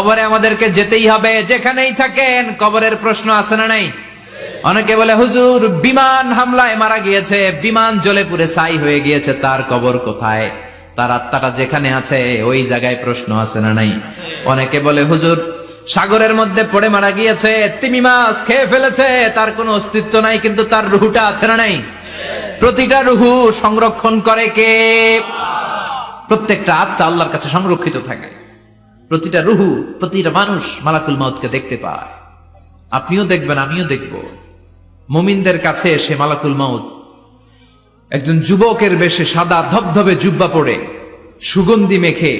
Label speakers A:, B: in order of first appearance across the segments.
A: কবরে আমাদেরকে যেতেই হবে, যেখানেই থাকেন কবরের প্রশ্ন আছে না নাই? অনেকে বলে হুজুর বিমান হামলায় মারা গিয়েছে, বিমান জ্বলে পুড়ে ছাই হয়ে গিয়েছে, তার কবর কোথায়? তার আত্মাটা যেখানে আছে ওই জায়গায় প্রশ্ন আছে না নাই? অনেকে বলে হুজুর সাগরের মধ্যে পড়ে মারা গিয়েছে, তিমি মাছ খেয়ে ফেলেছে, তার কোনো অস্তিত্ব নাই, কিন্তু তার রুহুটা আছে না নাই? প্রতিটা রুহু সংরক্ষণ করে কে? প্রত্যেকটা আত্মা আল্লাহর কাছে সংরক্ষিত থাকে। প্রতিটা রুহু, প্রতিটা মানুষ মালাকুল মাউতকে দেখতে পায়। আপনিও দেখবেন, আমিও দেখব। মুমিনদের কাছে এসে মালাকুল মাউত একজন যুবকের বেশে সাদা ধবধবে জুব্বা পরে সুগন্ধি মেখে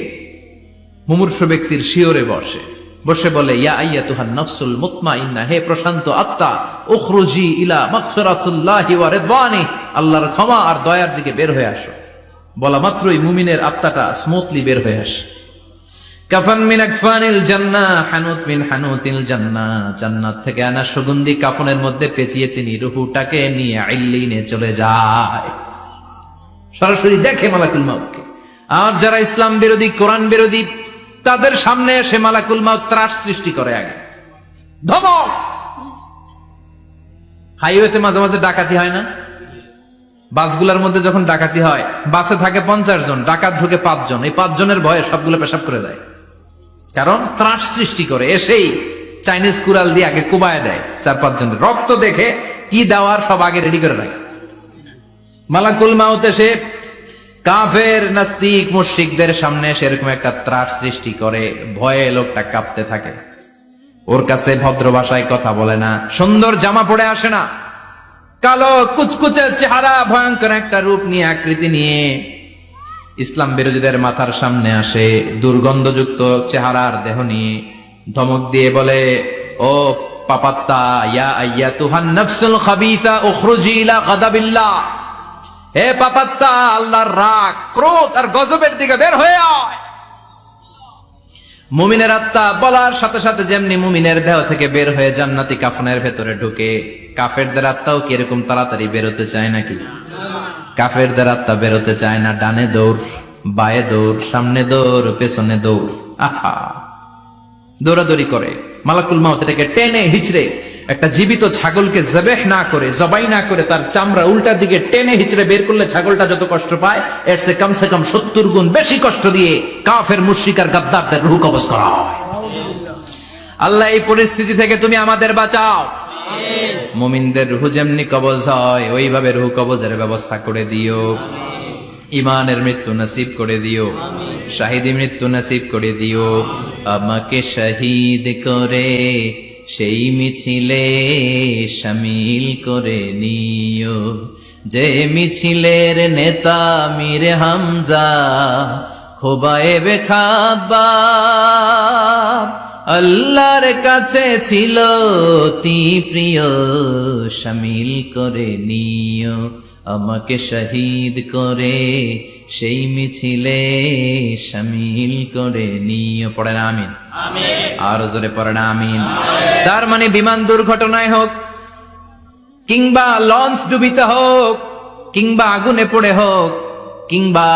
A: মুমূর্ষু ব্যক্তির শিয়রে বসে বলে, ইয়া আইয়াতুহান নাফসুল মুতমাইন্নাহ, হে প্রশান্ত আত্মা, উখরুজি ইলা মাগফিরাতুল্লাহি ওয়া রিদওয়ানি, আল্লাহর ক্ষমা আর দয়ার দিকে বের হয়ে আসো। বলা মাত্রই মুমিনের আত্মাটা স্মুথলি বের হয়ে আসে। কাফান মিন আকফানিল জান্নাহ, হানুত মিন হানুতিল জান্নাহ, জান্নাত থেকে আনা সুগন্ধি কাফনের মধ্যে পেঁচিয়ে তিনি রূহটাকে নিয়ে ইল্লিনে চলে যায়। সরাসরি দেখে মালাকুল মাউতকে। আর যারা ইসলাম বিরোধী, কোরআন বিরোধী, তাদের সামনে এসে মালাকুল মাউত ত্রাস সৃষ্টি করে। আগে ধমক। হাইওয়েতে মাঝে মাঝে ডাকাতি হয় না? বাসগুলোর মধ্যে যখন ডাকাতি হয়, বাসে থাকে 50 জন, ডাকাত ঢুকে 5 জন, এই 5 জনের ভয়ে সবগুলো পেশাব করে দেয়। কারণ ত্রাস সৃষ্টি করে। এসেই চাইনিজ কুড়াল দিয়ে আগে কুবায় দেয় 4-5 জনের। রক্ত দেখে কি দেওয়ার সব আগে রেডি করে রাখে। মালাকুল মাউত এসে কাফের নাস্তিক মুশরিকদের সামনে সেরকম একটা ত্রাস সৃষ্টি করে, ভয়ে লোকটা কাঁপতে থাকে। ওর কাছে ভদ্র ভাষায় কথা বলে না, সুন্দর জামা পরে আসে না, কালো কুচকুচে চেহারা, ভয়ঙ্কর একটা রূপ নিয়ে, আকৃতি নিয়ে ইসলাম বিরোধীদের মাথার সামনে আসে, দুর্গন্ধযুক্ত চেহারার দেহ নিয়ে ধমক দিয়ে বলে, ও পাপাত্তা, ইয়া আইয়াতুহান নাফসুল খাবিসা উখরুজি ইলা গাদাবিল্লাহ, হে পাপাত্তা, আল্লাহর রাগ, ক্রোধ আর গজবের দিকে বের হয়ে আয়। মুমিনের আত্মা বলার সাথে সাথে যেমনি মুমিনের দেহ থেকে বের হয়ে জান্নাতি কাফনের ভেতরে ঢুকে, কাফেরদের আত্মাও কি এরকম তাড়াতাড়ি বেরোতে চায় নাকি? কাফেরদের আত্মা বেরোতে চায় না। ডানে দৌড়, বায়ে দৌড়, সামনে দৌড়, পেছনে দৌড়, আহা দৌড়াদৌড়ি করে। মালাকুল মাউত এটাকে টেনে হিচড়ে, একটা জীবিত ছাগলকে জবাই না করে তার চামড়া উল্টা দিকে টেনে হিচড়ে বের করলে ছাগলটা যত কষ্ট পায়, এর চেয়ে কমসে কম 70 গুণ বেশি কষ্ট দিয়ে কাফের মুশরিক আর গাদ্দারদের রূহ কবজ করা হয়। আল্লাহ এই পরিস্থিতি থেকে তুমি আমাদের বাঁচাও। মুমিনদের রূহ যেমনি কবজ হয়, ওইভাবে রূহ কবজের ব্যবস্থা করে দিও। ইমানের মৃত্যু নসিব করে দিও, শাহিদি মৃত্যু নসিব করে দিও। আমাকে শহীদ করে সেই মিছিলে শামিল করে নিও, যে মিছিলের নেতা মীর হামজা খোবায়েবে খাব্বাব, আল্লাহর কাছে ছিল অতি প্রিয়, শামিল করে নিও। আমাকে শহীদ করে সেই মিছিলে শামিল করে নিও। পড়েন আমিন। আরো জোরে পড়েন আমিন। তার মানে বিমান দুর্ঘটনায় হোক, কিংবা লঞ্চ ডুবিতে হোক, কিংবা আগুনে পড়ে হোক, কিংবা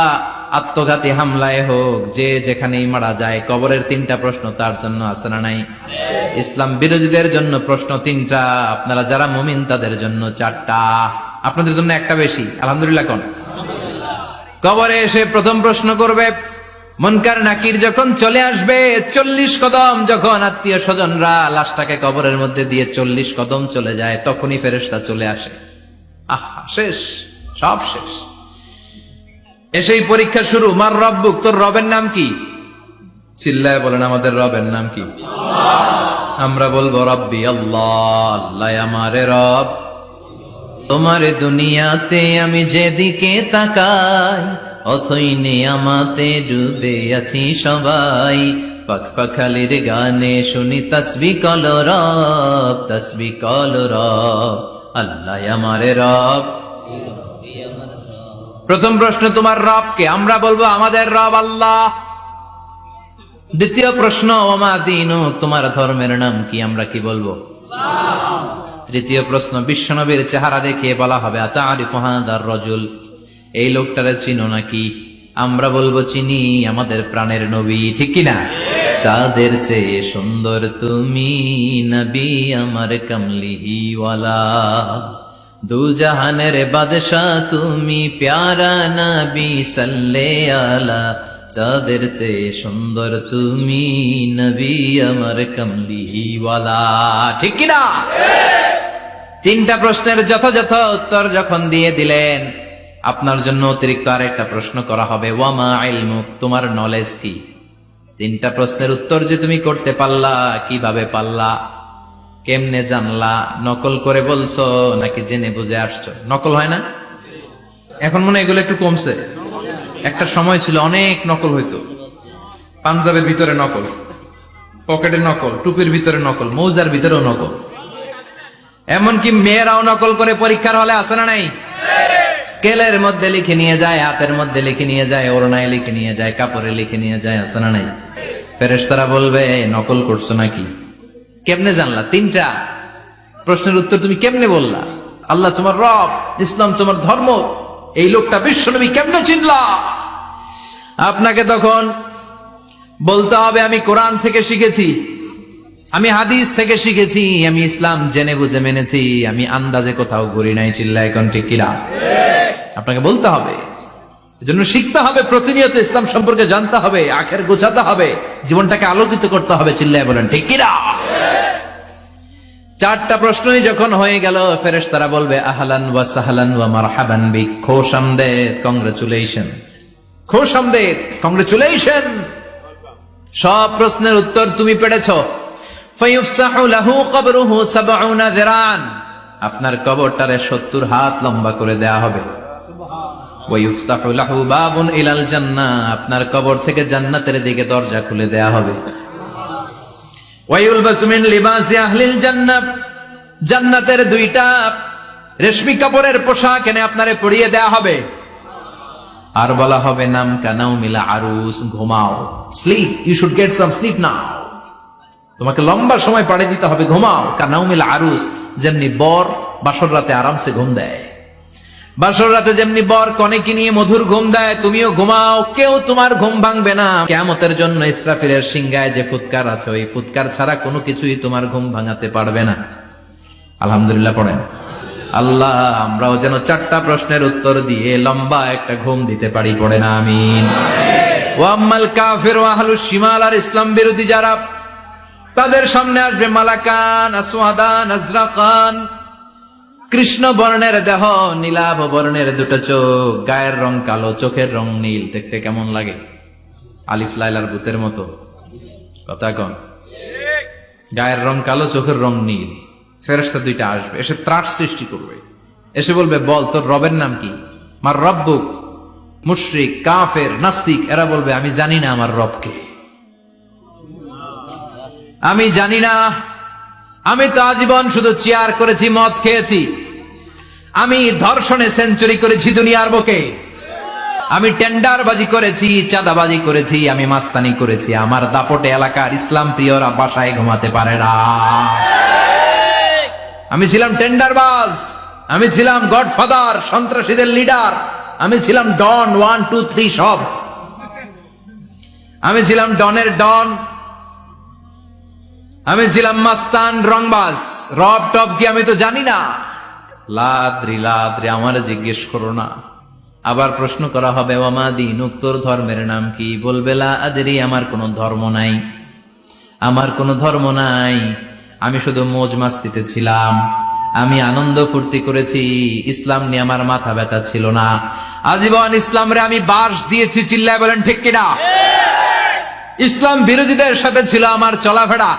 A: আত্মঘাতী হামলায় হোক, যে যেখানেই মারা যায়, কবরের 3টা প্রশ্ন তার জন্য আছে না নাই? ইসলাম বিরোধীদের জন্য প্রশ্ন 3টা, আপনারা যারা মুমিন তাদের জন্য 4টা, আপনাদের জন্য একটা বেশি। আলহামদুলিল্লাহ কোন? কবরে এসে প্রথম প্রশ্ন করবে মুনকার নাকির যখন চলে আসবে, 40 কদম যখন আত্মীয় স্বজনরা লাশটাকে কবরের মধ্যে দিয়ে 40 কদম চলে যায়, তখনই ফেরেশতা চলে আসে। আহা, শেষ, সব শেষ। এসেই পরীক্ষা শুরু। মার রব্বুক, তোর রবের নাম কি? চিল্লায় বলেন, আমাদের রবের নাম কি? আমরা বলবো রব্বি আল্লাহ, আল্লাহ আমারে রব। তোমার দুনিয়াতে আমি যেদিকে তাকাই, অথই নিয়ামতে ডুবে আছি সবাই। পাখ পাখালির গানে শুনি তাসবিহ কল রব, তাসবিহ কল রব, আল্লাহ আমারে রব। প্রথম প্রশ্ন, তোমার রব কে? আমরা বলবো আমাদের রব আল্লাহ। দ্বিতীয় প্রশ্ন, ওমা দীনু, তোমার ধর্মের নাম কি? আমরা কি বলবো? তৃতীয় প্রশ্ন, বিশ্বনবীর চেহারা দেখিয়ে বলা হবে আতারিফু হাদার রাজুল, এই লোকটারে চিনো নাকি? আমরা বলবো চিনি, আমাদের প্রাণের নবী। ঠিক কিনা? চাঁদের চেয়ে সুন্দর তুমি নবী আমার কমলিওয়ালা, দু জাহানের বাদশা তুমি প্যারা নবী সাল্লে আলা, চাঁদের চেয়ে সুন্দর তুমি নবী আমার কমলিওয়ালা। ঠিক কিনা? তিনটা প্রশ্নের যথাযথ উত্তর যখন দিয়ে দিলেন, আপনার জন্য অতিরিক্ত আরেকটা প্রশ্ন করা হবে, ওয়ামা ইলমুক, তোমার নলেজ কি? তিনটা প্রশ্নের উত্তর যে তুমি করতে পারলা, কিভাবে পারলা, কেমনে জানলা? নকল করে বলছো নাকি জেনে বুঝে আসছো? নকল হয় না? এখন মনে হয় এগুলো একটু কমছে। একটা সময় ছিল অনেক নকল হইতো, পাঞ্জাবের ভিতরে নকল, পকেটে নকল, টুপির ভিতরে নকল, মৌজার ভিতরেও নকল, এমনকি মেয়েরাও নকল করে পরীক্ষার হলে আসে না নাই? স্কেলের মধ্যে লিখে নিয়ে যায়, হাতের মধ্যে লিখে নিয়ে যায়, ওড়নায় লিখে নিয়ে যায়, কাপড়ে লিখে নিয়ে যায়, আসে না নাই? ফেরেশতারা বলবে নকল করছো নাকি? কেমনে জানলা? তিনটা প্রশ্নের উত্তর তুমি কেমনে বললা? আল্লাহ তোমার রব, ইসলাম তোমার ধর্ম, এই লোকটা বিশ্বনবী, কেমনে চিনলা? আপনাকে তখন বলতে হবে আমি কোরআন থেকে শিখেছি, আমি হাদিস থেকে শিখেছি, আমি ইসলাম জেনে বুঝে মেনেছি, আমি আন্দাজে কোথাও ঘুরি নাই। চিল্লা এখন ঠিক কিনা? আপনাকে বলতে হবে, এজন্য শিখতে হবে, প্রতিনিয়ত ইসলাম সম্পর্কে জানতে হবে, আখের গোছাতে হবে, জীবনটাকে আলোকিত করতে হবে। চিল্লায় বলেন ঠিক কিনা? চারটা প্রশ্নই যখন হয়ে গেল, ফেরেশতারা বলবে আহলান ওয়া সাহলান ওয়া মারহাবান বিক, খোশামদেদ, কংগ্রেচুলেশন, খোশামদেদ, কংগ্রেচুলেশন, সব প্রশ্নের উত্তর তুমি পেরেছো। ফায়ুফসাহু লাহু কবরুহু ৭০ যিরান, আপনার কবরটারে ৭০ হাত লম্বা করে দেয়া হবে। ওয়া ইফতাহু লাহু বাবুন ইলাল জান্নাহ, আপনার কবর থেকে জান্নাতের দিকে দরজা খুলে দেয়া হবে। ওয়া ইউলবাসু মিন লিবাসি আহলিল জান্নাহ, জান্নাতের দুইটা রেশমি কাপড়ের পোশাক এনে আপনারে পরিয়ে দেয়া হবে। আর বলা হবে নাম কানাউমিল আরুস, ঘুমাও, sleep, you should get some sleep now, তোমাকে লম্বা সময় পাড়ে দিতে হবে, ঘুমাও। কানাউমিল আরুস, যেমনি বর বাসর রাতে আরামসে ঘুম দেয়, বাসর রাতে যেমনি বর কনেকে নিয়ে মধুর ঘুম দেয়, তুমিও ঘুমাও, কেউ তোমার ঘুম ভাঙবে না। কিয়ামতের জন্য ইসরাফিলের সিংহায় যে ফুৎকার আছে, ওই ফুৎকার ছাড়া কোনো কিছুই তোমার ঘুম ভাঙাতে পারবে না। আলহামদুলিল্লাহ পড়েন। আল্লাহ আমরাও যেন চারটা প্রশ্নের উত্তর দিয়ে লম্বা একটা ঘুম দিতে পারি, পড়ে না আমিন। ওয়াম্মাল কাফির ওয়া আহলুশ শিমাল, আর ইসলাম বিরোধী যারা, তাদের সামনে আসবে মালাকান আসওয়াদান আজরাকান, কৃষ্ণ বর্ণের দেহ, নীলাভ বর্ণের দুটো চোখ, গায়ের রং কালো, চোখের রং নীল। দেখতে কেমন লাগে? আলিফ লাইলার ভূতের মতো। কথা কন? গায়ের রং কালো, চোখের রং নীল। ফেরেশতা দুইটা আসবে, এসে ত্রাস সৃষ্টি করবে, এসে বলবে বল তোর রবের নাম কি? মার রব্বুক। মুশরিক, কাফের, নাস্তিক এরা বলবে আমি জানি না আমার রবকে, আমি জানি না, আমি তো আজীবন শুধু চেয়ার করেছি, মদ খেয়েছি, আমি ধর্ষণে সেঞ্চুরি করেছি দুনিয়ার বুকে, আমি টেন্ডারবাজি করেছি, চাঁদাবাজি করেছি, আমি মাস্তানি করেছি, আমার দাপটে এলাকার ইসলাম প্রিয়রা বাসায় ঘুমাতে পারে না। আমি ছিলাম টেন্ডারবাজ, আমি ছিলাম গডফাদার, সন্ত্রাসীদের লিডার, আমি ছিলাম ডন 1 2 3 সব, আমি ছিলাম ডনের ডন, আমি ছিলাম মাস্তান, রংবাজ, রব টপ কি আমি তো জানি না। লাদ্রি লাদ্রি, আমার জিজ্ঞেস করো না। আবার প্রশ্ন করা হবে ওয়ামা দীনুক, তোর ধর্মের নাম কি? বলবে লা আদরি, আমার কোনো ধর্ম নাই, আমার কোনো ধর্ম নাই, আমি শুধু মৌজ মাস্তিতে ছিলাম, আমি আনন্দ ফুর্তি করেছি, ইসলাম নিয়ে আমার মাথা ব্যথা ছিল না, আজীবন ইসলামরে আমি বাস দিয়েছি। চিল্লায় বলেন ঠিক কিনা? ইসলাম বিরোধীদের সাথে ছিল আমার চলাফেরা,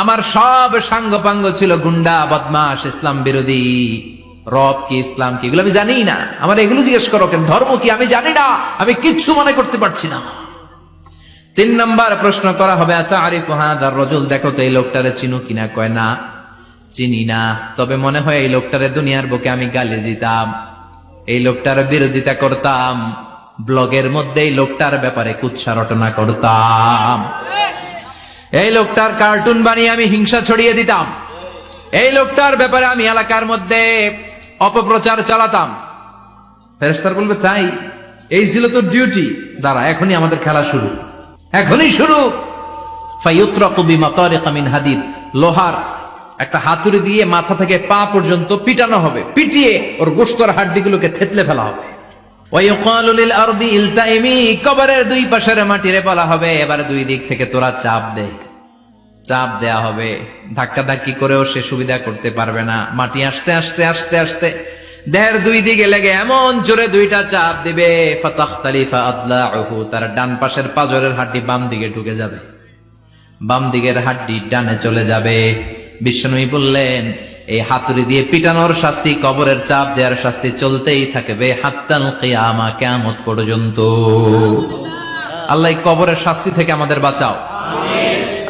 A: আমার সব সাঙ্গপাঙ্গ ছিল গুন্ডা, বদমাশ, ইসলাম বিরোধী। রব কি, ইসলাম কি, এগুলো আমি জানি না, আমার এগুলো জিজ্ঞেস করো কেন? ধর্ম কি আমি জানি না, আমি কিচ্ছু মনে করতে পারছি না। 3 নম্বর প্রশ্ন করা হবে আতারিফু হাযার রাজুল, দেখো তো এই লোকটারে চিনো কিনা? কয় না, চিনি না, তবে মনে হয় এই লোকটারে দুনিয়ার বুকে আমি গালি দিতাম, এই লোকটার বিরোধিতা করতাম, ব্লগের মধ্যে এই লোকটার ব্যাপারে কুৎসা রটনা করতাম, এই লোকটার কার্টুন বানিয়ে আমি হিংসা ছড়িয়ে দিতাম, এই লোকটার ব্যাপারে আমি এলাকার মধ্যে অপপ্রচার চালাতাম। ফেরেশতারা বলবে তাই? এই ছিল তোর ডিউটি? দাঁড়া, এখনই আমাদের খেলা শুরু, এখনই শুরু। ফায়ুতরাকু বিমাতারিকা মিন হাদিদ, লোহার একটা হাতুড়ি দিয়ে মাথা থেকে পা পর্যন্ত পিটানো হবে, পিটিয়ে ওর গোশতের হাড্ডিগুলোকে থেতলে ফেলা হবে। ওয়ায়ুকালু লিল আরদি ইলতাইমি, কবরের দুই পাশের মাটিরে বলা হবে এবার দুই দিক থেকে তোরা চাপ দে। চাপ দেয়া হবে, ধাক্কা ধাক্কি করেও সে সুবিধা করতে পারবে না। মাটি আস্তে আস্তে আস্তে আস্তে দেহের দুই দিকে লেগে এমন জোরে দুইটা চাপ দিবে, ফাতাখতালিফা আদলাউহু, তার ডান পাশের পাজরের হাড্ডি বাম দিকে ঢুকে যাবে, বাম দিকের হাড্ডি ডানে চলে যাবে। বিশ্বনবী বললেন এই হাতুড়ি দিয়ে পিটানোর শাস্তি, কবরের চাপ দেওয়ার শাস্তি চলতেই থাকবে হাত্তাল কিয়ামা, কিয়ামত পর্যন্ত। আল্লাহ এই কবরের শাস্তি থেকে আমাদের বাঁচাও।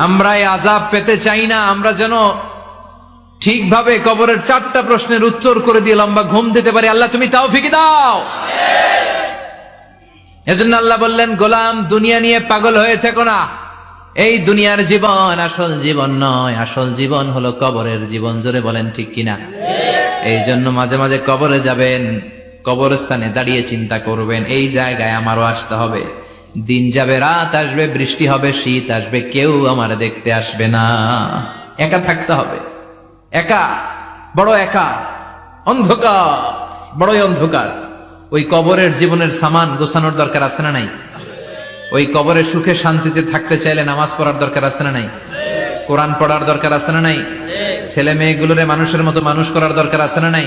A: আমরা এই আযাব পেতে চাই না, আমরা যেন ঠিকভাবে কবরের 4টা প্রশ্নের উত্তর করে দিয়ে লম্বা ঘুম দিতে পারি। আল্লাহ তুমি তৌফিক দাও। এজন্য আল্লাহ বললেন, গোলাম দুনিয়া নিয়ে পাগল হয়ে থেকো না। এই দুনিয়ার জীবন আসল জীবন নয়, আসল জীবন হলো কবরের জীবন। জোরে বলেন ঠিক কিনা? এই জন্য মাঝে মাঝে কবরে যাবেন, কবরস্থানে দাঁড়িয়ে চিন্তা করবেন এই জায়গায় আমারও আসতে হবে। দিন যাবে, রাত আসবে, বৃষ্টি হবে, শীত আসবে, কেউ আমার দেখতে আসবে না, একা থাকতে হবে। একা, বড় একা, অন্ধকার, বড়ই অন্ধকার। ওই কবরের জীবনের সামান গোছানোর দরকার আছে না নাই? ওই কবরে সুখে শান্তিতে থাকতে চাইলে নামাজ পড়ার দরকার আছে না নাই? কোরআন পড়ার দরকার আছে না নাই? ছেলে মেয়েগুলোরে মানুষের মতো মানুষ করার দরকার আছে না নাই?